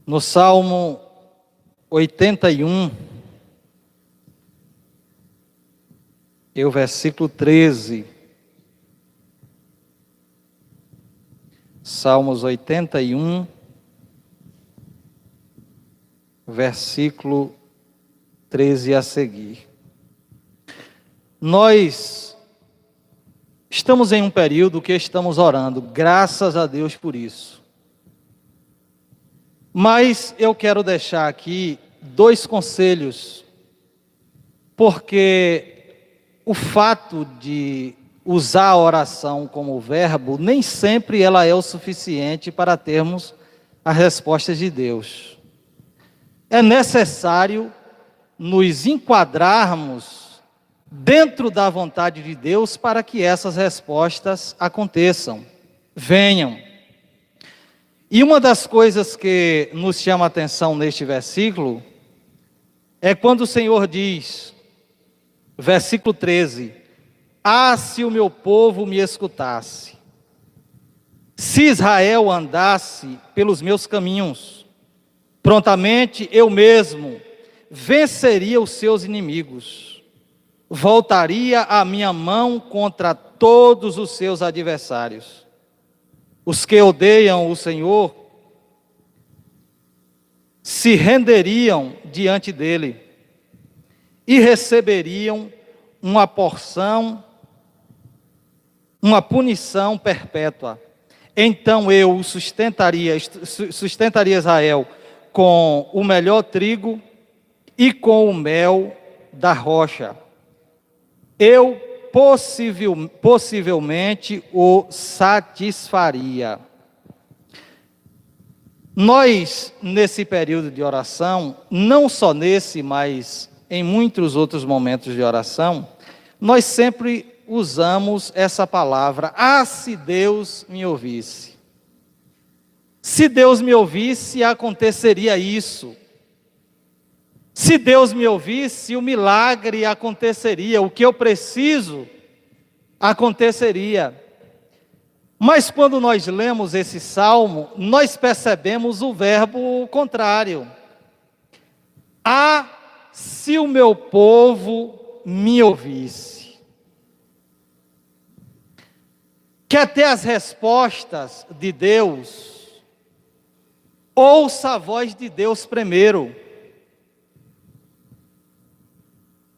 No Salmo 81, e o versículo 13. Salmos 81, versículo 13 a seguir. Nós estamos em um período que estamos orando, graças a Deus por isso. Mas eu quero deixar aqui 2 conselhos, porque o fato de usar a oração como verbo, nem sempre ela é o suficiente para termos as respostas de Deus. É necessário nos enquadrarmos dentro da vontade de Deus para que essas respostas aconteçam, venham. E uma das coisas que nos chama a atenção neste versículo é quando o Senhor diz, versículo 13: "Ah, se o meu povo me escutasse, se Israel andasse pelos meus caminhos, prontamente eu mesmo venceria os seus inimigos, voltaria a minha mão contra todos os seus adversários. Os que odeiam o Senhor se renderiam diante dele e receberiam uma porção, uma punição perpétua. Então eu sustentaria Israel com o melhor trigo e com o mel da rocha. Eu possivelmente o satisfaria." Nós, nesse período de oração, não só nesse, mas em muitos outros momentos de oração, nós sempre usamos essa palavra: "Ah, se Deus me ouvisse." Se Deus me ouvisse, aconteceria isso. Se Deus me ouvisse, o milagre aconteceria, o que eu preciso aconteceria. Mas quando nós lemos esse salmo, nós percebemos o verbo contrário. "Ah, se o meu povo me ouvisse." Quer ter as respostas de Deus? Ouça a voz de Deus primeiro.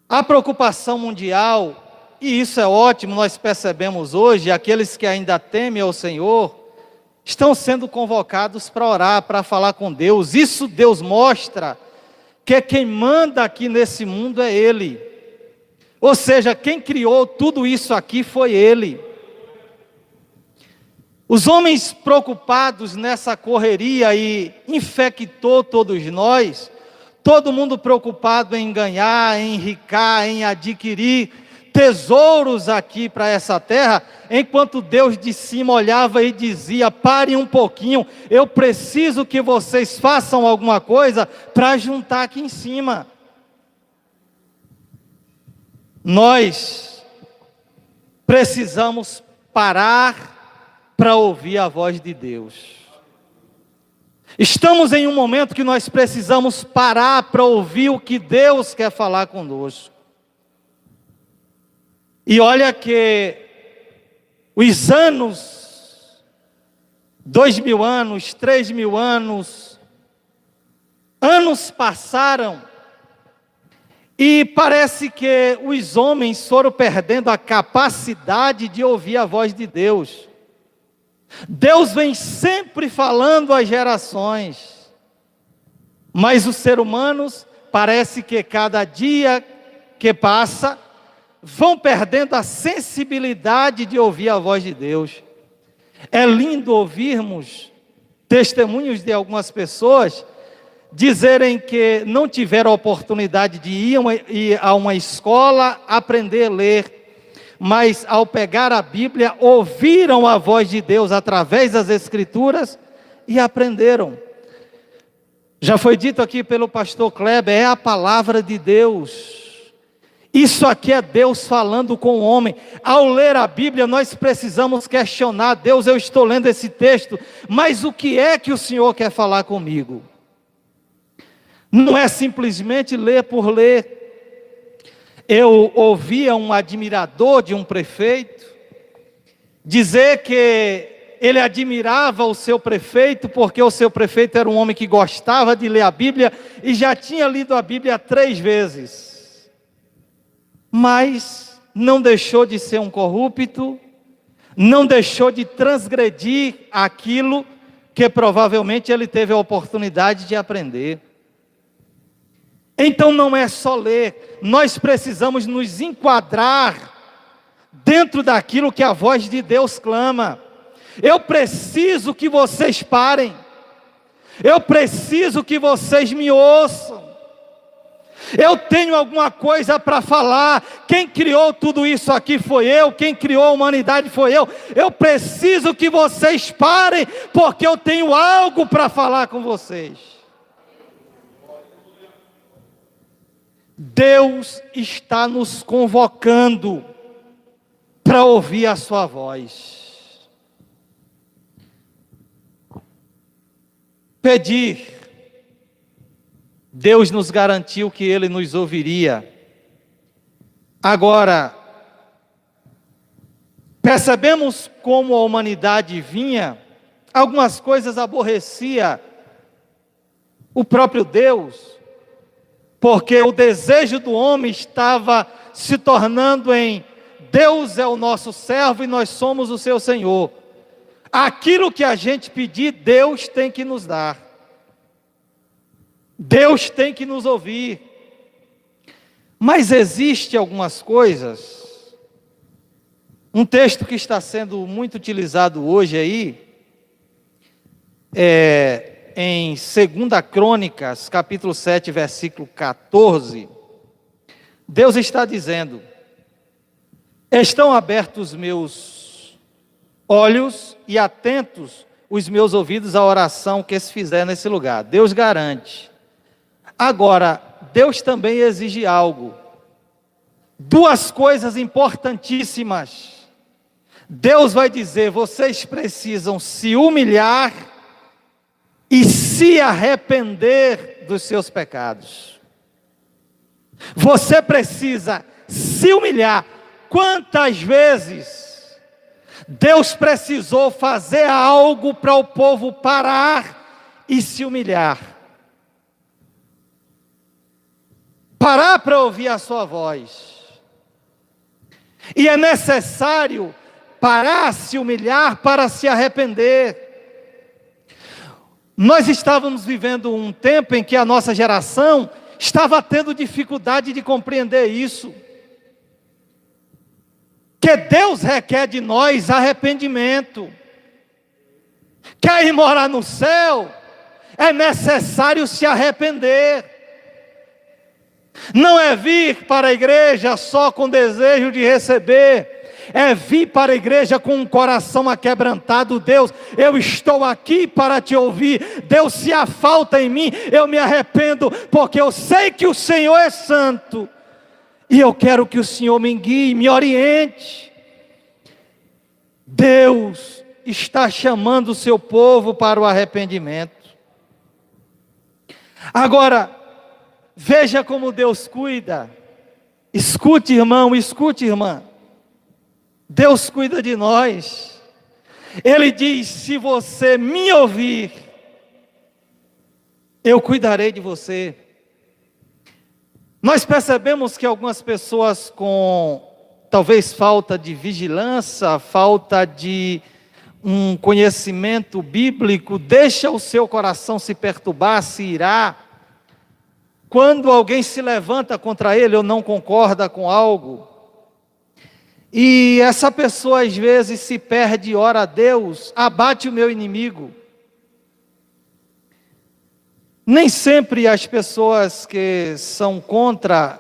A preocupação mundial, e isso é ótimo, nós percebemos hoje, aqueles que ainda temem ao Senhor, estão sendo convocados para orar, para falar com Deus. Isso Deus mostra que quem manda aqui nesse mundo é Ele. Ou seja, quem criou tudo isso aqui foi Ele. Os homens preocupados nessa correria e infectou todos nós, todo mundo preocupado em ganhar, em enricar, em adquirir tesouros aqui para essa terra, enquanto Deus de cima olhava e dizia: "Parem um pouquinho, eu preciso que vocês façam alguma coisa para juntar aqui em cima." Nós precisamos parar para ouvir a voz de Deus. Estamos em um momento que nós precisamos parar para ouvir o que Deus quer falar conosco. E olha que os anos, 2000 anos, 3000 anos, anos passaram e parece que os homens foram perdendo a capacidade de ouvir a voz de Deus. Deus vem sempre falando às gerações, mas os seres humanos, parece que cada dia que passa, vão perdendo a sensibilidade de ouvir a voz de Deus. É lindo ouvirmos testemunhos de algumas pessoas dizerem que não tiveram a oportunidade de ir a uma escola aprender a ler, mas ao pegar a Bíblia, ouviram a voz de Deus através das Escrituras e aprenderam. Já foi dito aqui pelo pastor Kleber, é a palavra de Deus. Isso aqui é Deus falando com o homem. Ao ler a Bíblia, nós precisamos questionar: Deus, eu estou lendo esse texto, mas o que é que o Senhor quer falar comigo? Não é simplesmente ler por ler. Eu ouvia um admirador de um prefeito dizer que ele admirava o seu prefeito, porque o seu prefeito era um homem que gostava de ler a Bíblia, e já tinha lido a Bíblia 3 vezes. Mas não deixou de ser um corrupto, não deixou de transgredir aquilo que provavelmente ele teve a oportunidade de aprender. Então não é só ler, nós precisamos nos enquadrar dentro daquilo que a voz de Deus clama. Eu preciso que vocês parem, eu preciso que vocês me ouçam, eu tenho alguma coisa para falar. Quem criou tudo isso aqui foi eu, quem criou a humanidade foi eu. Eu preciso que vocês parem, porque eu tenho algo para falar com vocês. Deus está nos convocando para ouvir a sua voz. Pedir, Deus nos garantiu que Ele nos ouviria. Agora, percebemos como a humanidade vinha, algumas coisas aborrecia o próprio Deus, porque o desejo do homem estava se tornando em: Deus é o nosso servo e nós somos o seu Senhor. Aquilo que a gente pedir, Deus tem que nos dar. Deus tem que nos ouvir. Mas existe algumas coisas, um texto que está sendo muito utilizado hoje aí, em 2 Crônicas, capítulo 7, versículo 14, Deus está dizendo: estão abertos os meus olhos e atentos os meus ouvidos à oração que se fizer nesse lugar. Deus garante. Agora, Deus também exige algo. 2 coisas importantíssimas. Deus vai dizer: vocês precisam se humilhar e se arrepender dos seus pecados. Você precisa se humilhar. Quantas vezes Deus precisou fazer algo para o povo parar e se humilhar? Parar para ouvir a sua voz. E é necessário parar, se humilhar para se arrepender. Nós estávamos vivendo um tempo em que a nossa geração estava tendo dificuldade de compreender isso. Que Deus requer de nós arrependimento. Quer ir morar no céu? É necessário se arrepender. Não é vir para a igreja só com desejo de receber, é vir para a igreja com um coração aquebrantado. Deus, eu estou aqui para te ouvir. Deus, se há falta em mim, eu me arrependo, porque eu sei que o Senhor é santo, e eu quero que o Senhor me guie, me oriente. Deus está chamando o seu povo para o arrependimento. Agora, veja como Deus cuida. Escute, irmão, escute, irmã. Deus cuida de nós. Ele diz: se você me ouvir, eu cuidarei de você. Nós percebemos que algumas pessoas com talvez falta de vigilância, falta de um conhecimento bíblico, deixa o seu coração se perturbar, se irar. Quando alguém se levanta contra ele ou não concorda com algo, e essa pessoa às vezes se perde, ora a Deus: abate o meu inimigo. Nem sempre as pessoas que são contra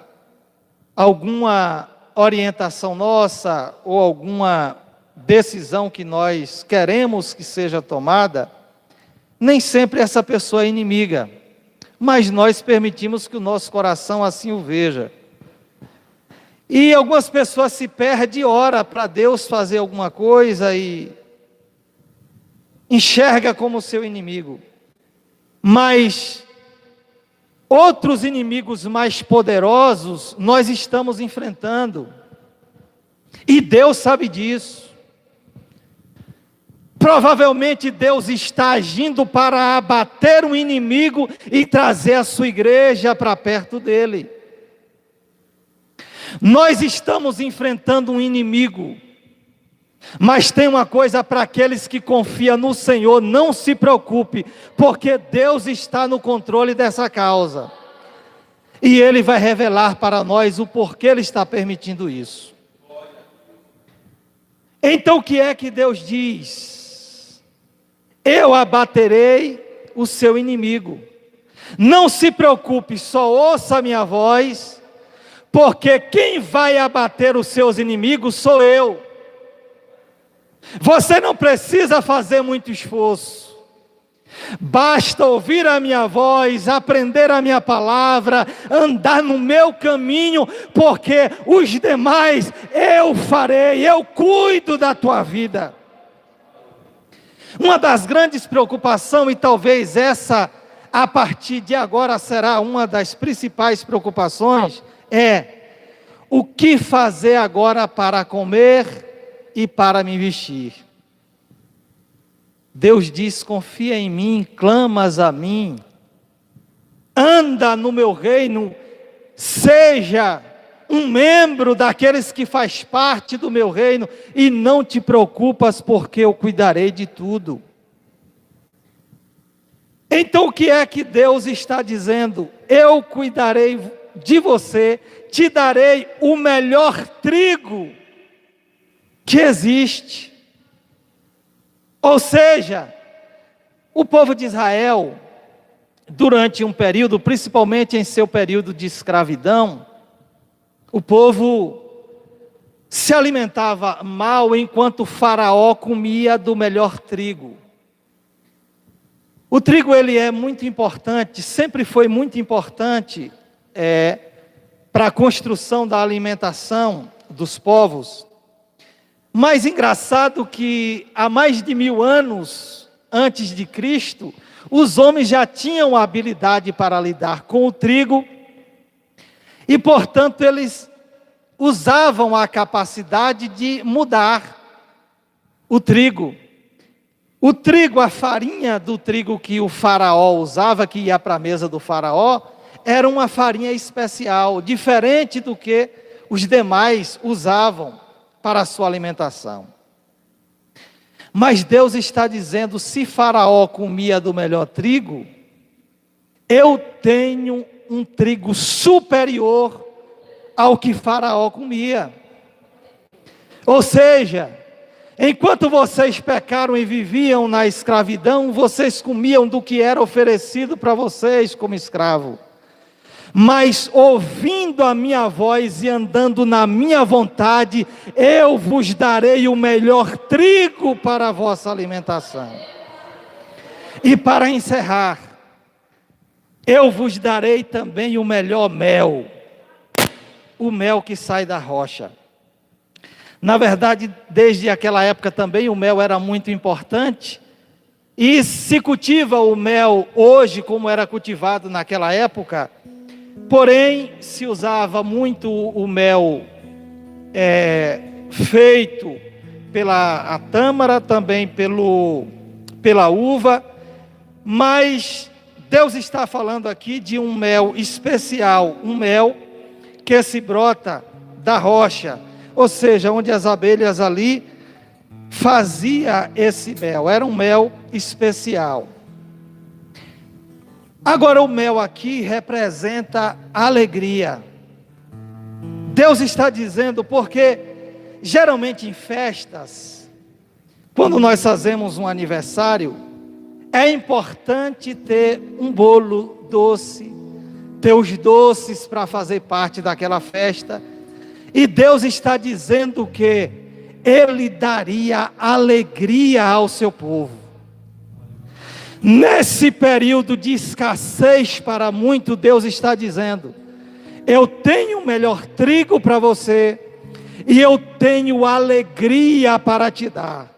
alguma orientação nossa ou alguma decisão que nós queremos que seja tomada, nem sempre essa pessoa é inimiga, mas nós permitimos que o nosso coração assim o veja. E algumas pessoas se perdem e ora para Deus fazer alguma coisa e enxerga como seu inimigo. Mas outros inimigos mais poderosos nós estamos enfrentando. E Deus sabe disso. Provavelmente Deus está agindo para abater um inimigo e trazer a sua igreja para perto dele. Nós estamos enfrentando um inimigo, mas tem uma coisa para aqueles que confiam no Senhor: não se preocupe, porque Deus está no controle dessa causa. E Ele vai revelar para nós o porquê Ele está permitindo isso. Então o que é que Deus diz? Eu abaterei o seu inimigo. Não se preocupe, só ouça a minha voz, porque quem vai abater os seus inimigos sou eu. Você não precisa fazer muito esforço. Basta ouvir a minha voz, aprender a minha palavra, andar no meu caminho, porque os demais eu farei, eu cuido da tua vida. Uma das grandes preocupações, e talvez essa a partir de agora será uma das principais preocupações, é o que fazer agora para comer e para me vestir. Deus diz: confia em mim, clamas a mim, anda no meu reino, seja um membro daqueles que faz parte do meu reino, e não te preocupas, porque eu cuidarei de tudo. Então o que é que Deus está dizendo? Eu cuidarei de você, te darei o melhor trigo que existe. Ou seja, o povo de Israel, durante um período, principalmente em seu período de escravidão, o povo se alimentava mal enquanto o faraó comia do melhor trigo. O trigo, ele é muito importante, sempre foi muito importante para a construção da alimentação dos povos. Mas engraçado que há mais de 1000 anos antes de Cristo, os homens já tinham a habilidade para lidar com o trigo, e portanto eles usavam a capacidade de mudar o trigo. O trigo, a farinha do trigo que o faraó usava, que ia para a mesa do faraó, era uma farinha especial, diferente do que os demais usavam para a sua alimentação. Mas Deus está dizendo: se faraó comia do melhor trigo, eu tenho um trigo superior ao que faraó comia. Ou seja, enquanto vocês pecaram e viviam na escravidão, vocês comiam do que era oferecido para vocês como escravo. Mas ouvindo a minha voz e andando na minha vontade, eu vos darei o melhor trigo para a vossa alimentação. E para encerrar, eu vos darei também o melhor mel, o mel que sai da rocha. Na verdade, desde aquela época também o mel era muito importante, e se cultiva o mel hoje como era cultivado naquela época. Porém, se usava muito o mel feito pela tâmara, também pela uva, mas Deus está falando aqui de um mel especial, um mel que se brota da rocha, ou seja, onde as abelhas ali fazia esse mel, era um mel especial. Agora o mel aqui representa alegria. Deus está dizendo, porque geralmente em festas, quando nós fazemos um aniversário, é importante ter um bolo doce, ter os doces para fazer parte daquela festa. E Deus está dizendo que Ele daria alegria ao seu povo. Nesse período de escassez para muito, Deus está dizendo: eu tenho o melhor trigo para você, e eu tenho alegria para te dar.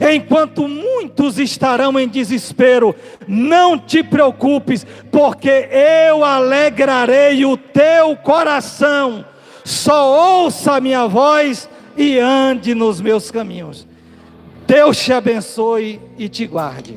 enquanto muitos estarão em desespero, não te preocupes, porque eu alegrarei o teu coração. Só ouça a minha voz e ande nos meus caminhos. Deus te abençoe e te guarde.